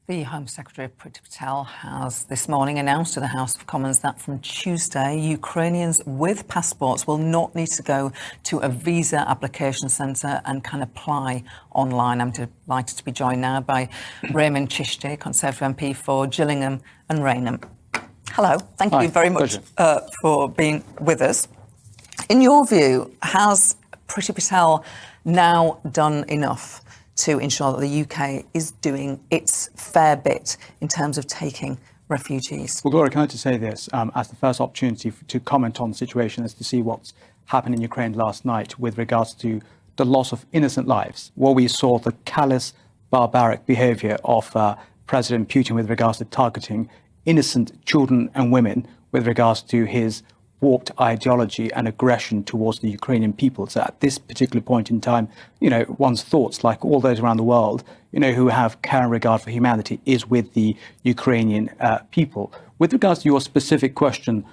The Home Secretary Priti Patel has this morning announced to the House of Commons that from Tuesday, Ukrainians with passports will not need to go to a visa application centre and can apply online. I'm delighted to be joined now by Rehman Chishti, Conservative MP for Gillingham and Rainham. Hello, thank you very much for being with us. In your view, has Priti Patel now done enough to ensure that the UK is doing its fair bit in terms of taking refugees? Well, Gloria, can I just say this as the first opportunity to comment on the situation as to see what's happened in Ukraine last night with regards to the loss of innocent lives, where we saw the callous, barbaric behaviour of President Putin with regards to targeting innocent children and women with regards to his warped ideology and aggression towards the Ukrainian people. So at this particular point in time, one's thoughts, like all those around the world, who have care and regard for humanity, is with the Ukrainian people. With regards to your specific question,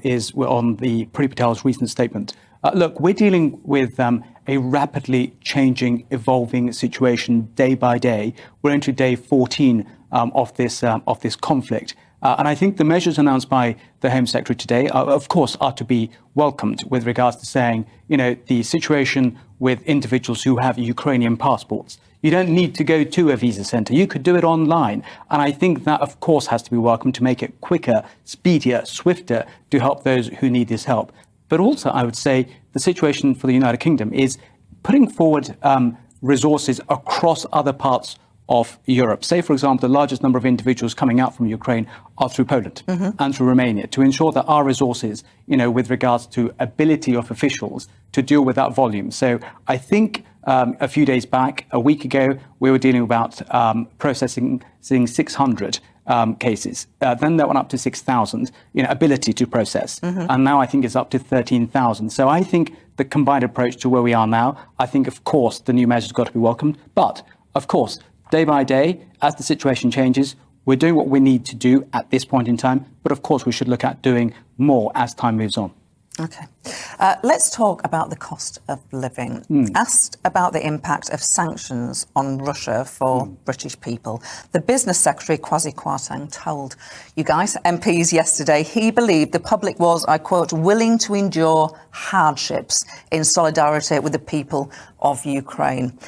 is on the Priti Patel's recent statement. Look, we're dealing with a rapidly changing, evolving situation day by day. We're into day 14 of this conflict. And I think the measures announced by the Home Secretary today, of course, are to be welcomed with regards to saying, the situation with individuals who have Ukrainian passports. You don't need to go to a visa centre. You could do it online. And I think that, of course, has to be welcomed to make it quicker, speedier, swifter to help those who need this help. But also, I would say the situation for the United Kingdom is putting forward resources across other parts of Europe. Say, for example, the largest number of individuals coming out from Ukraine are through Poland and through Romania, to ensure that our resources, with regards to ability of officials to deal with that volume. So I think a few days back, a week ago, we were dealing about processing 600 cases. Then that went up to 6,000, ability to process. And now I think it's up to 13,000. So I think the combined approach to where we are now, I think, of course, the new measures got to be welcomed. But, of course, day by day, as the situation changes, we're doing what we need to do at this point in time. But of course, we should look at doing more as time moves on. OK. Let's talk about the cost of living. Asked about the impact of sanctions on Russia for British people, the Business Secretary, Kwasi Kwarteng, told you guys, MPs, yesterday, he believed the public was, I quote, willing to endure hardships in solidarity with the people of Ukraine.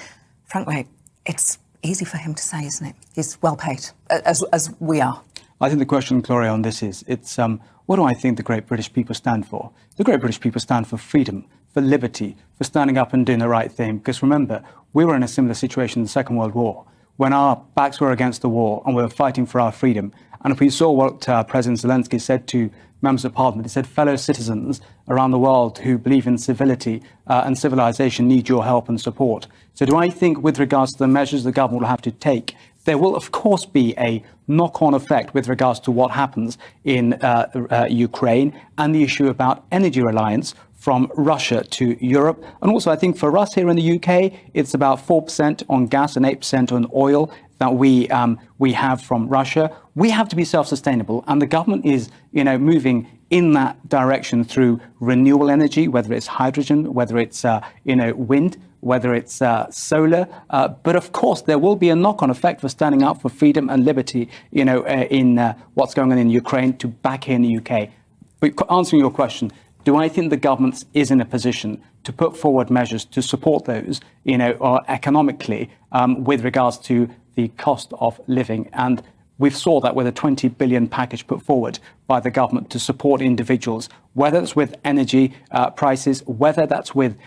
Frankly, it's easy for him to say, isn't it? He's well paid, as we are. I think the question, Gloria, on this is, what do I think the great British people stand for? The great British people stand for freedom, for liberty, for standing up and doing the right thing. Because remember, we were in a similar situation in the Second World War, when our backs were against the war and we were fighting for our freedom. And if we saw what President Zelensky said to members of parliament, he said, fellow citizens around the world who believe in civility and civilization need your help and support. So do I think with regards to the measures the government will have to take, there will, of course, be a knock-on effect with regards to what happens in Ukraine and the issue about energy reliance from Russia to Europe. And also, I think for us here in the UK, it's about 4% on gas and 8% on oil that we have from Russia. We have to be self-sustainable, and the government is, moving in that direction through renewable energy, whether it's hydrogen, whether it's, wind, whether it's solar. But of course, there will be a knock-on effect for standing up for freedom and liberty, in what's going on in Ukraine to back here in the UK. But answering your question, do I think the government is in a position to put forward measures to support those, economically, with regards to the cost of living? And we've saw that with a 20 billion package put forward by the government to support individuals, whether it's with energy prices, whether that's with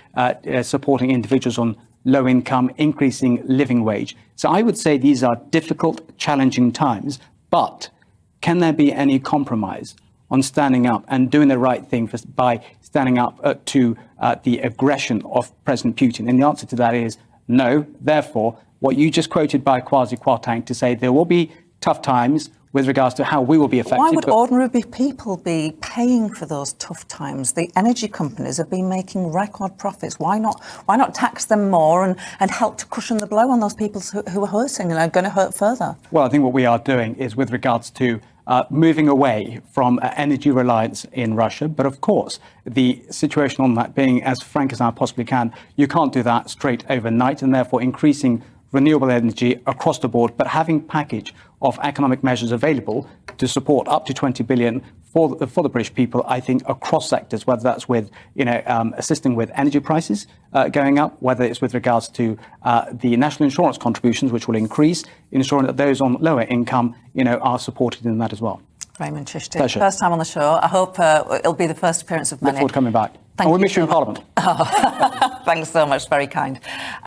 supporting individuals on low income, increasing living wage. So I would say these are difficult, challenging times, but can there be any compromise on standing up and doing the right thing by standing up to the aggression of President Putin? And the answer to that is no. Therefore, what you just quoted by Kwasi Kwarteng to say there will be tough times with regards to how we will be affected. Why would ordinary people be paying for those tough times? The energy companies have been making record profits. Why not tax them more and help to cushion the blow on those people who are hurting and are going to hurt further? Well, I think what we are doing is with regards to moving away from energy reliance in Russia. But of course, the situation on that being as frank as I possibly can, you can't do that straight overnight, and therefore increasing renewable energy across the board, but having package of economic measures available to support up to 20 billion for the British people, I think, across sectors, whether that's with, assisting with energy prices going up, whether it's with regards to the national insurance contributions, which will increase, ensuring that those on lower income, are supported in that as well. Rehman Chishti, Pleasure. first time on the show. I hope it'll be the first appearance of many. Look forward to coming back. Thank and we'll you miss you so in Parliament. Thanks so much, very kind.